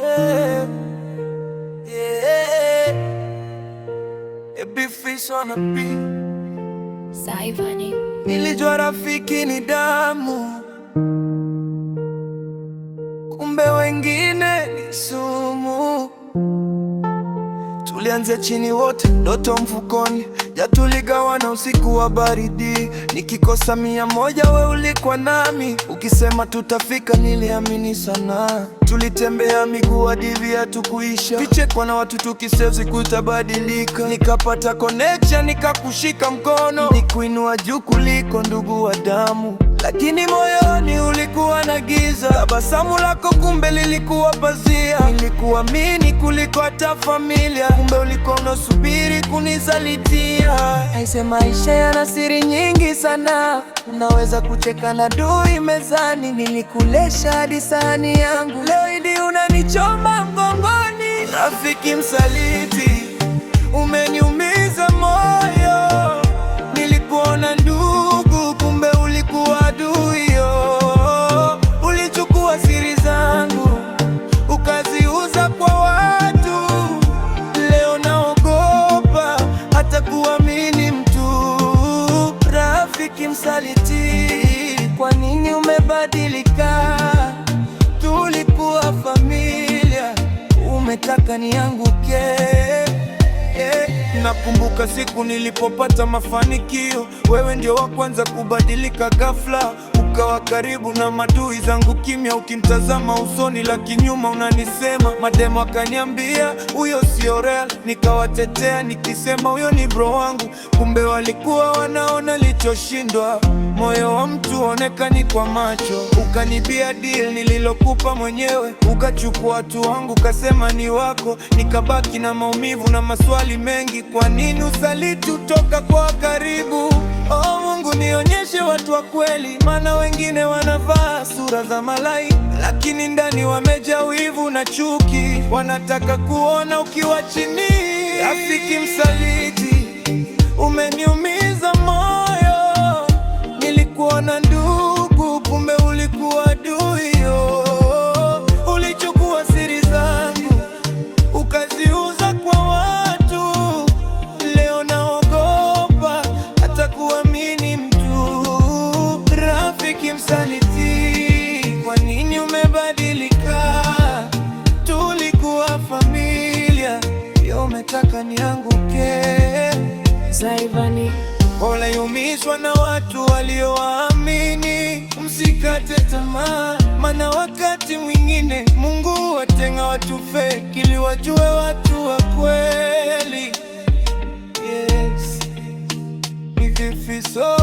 Yeah, yeah. A big fish on a beat. Saivani. Nilijua rafiki ni damu, kumbe wengine ni sumu. Tulianzia chini wote, ndoto mfukoni, ja tuligawana usiku wa baridi. Nikikosa 100 we ulikuwa nami, ukisema tutafika niliamini sana. Tulitembea miguu hadi viatu kuisha, vichekwa na watu tukisema siku itabadilika. Nikapata connection, nikakushika mkono, nikuinua juu kuliko ndugu wa damu. Lakini moyoni ulikuwa na giza, tabasamu lako kumbe lilikuwa pazia. Nilikuamini kuliko hata familia, kumbe ulikuwa unasubiri kunisalitia. Aise, maisha yana siri nyingi sana, unaweza kucheka na adui mezani. Nilikulesha hadi sahani yangu, leo hidi unanichoma mgongoni. Rafiki msaliti, umeniumiza moyo. Nilikuona ndugu, kumbe ulikuwa adui. Ulichukua siri zangu ukaziuza kwa watu. Leo naogopa hata kuamini mtu. Rafiki msaliti, kwa nini umebadilika? Tulikuwa familia, umetaka nianguke. Nakumbuka siku nilipopata mafanikio, wewe ndio wa kwanza kubadilika ghafla. Ukawa karibu na madui zangu kimya, ukimtazama usoni lakini nyuma unanisema. Mademo akaniambia huyo sio real, nikawatetea nikisema huyo ni bro wangu. Kumbe walikuwa wanaona lichoshindwa, moyo wa mtu onekani kwa macho. Ukanibia deal nililokupa mwenyewe, ukachukua watu wangu kasema ni wako. Nikabaki na maumivu na maswali mengi, kwa nini usaliti utoka kwa karibu? Oh Mungu, nionyeshe watu wa kweli, maana wengine wanavaa sura za malaika, lakini ndani wamejaa wivu na chuki. Wanataka kuona ukiwa chini. Rafiki msaliti, umeniumiza moyo. Nilikuona ndugu, kumbe ulikuwa adui. Ulichukua siri zangu ukaziuza kwa watu. Leo naogopa hata kuamini mtu. Rafiki msaliti, kwa nini umebadilika? Tulikuwa familia, leo umetaka nianguke. Saivani. Pole umizwa na watu waliowaamini, msikate tamaa, maana wakati mwingine Mungu watenga watu fake ili wajue watu wa kweli. Yes, ni vifiso.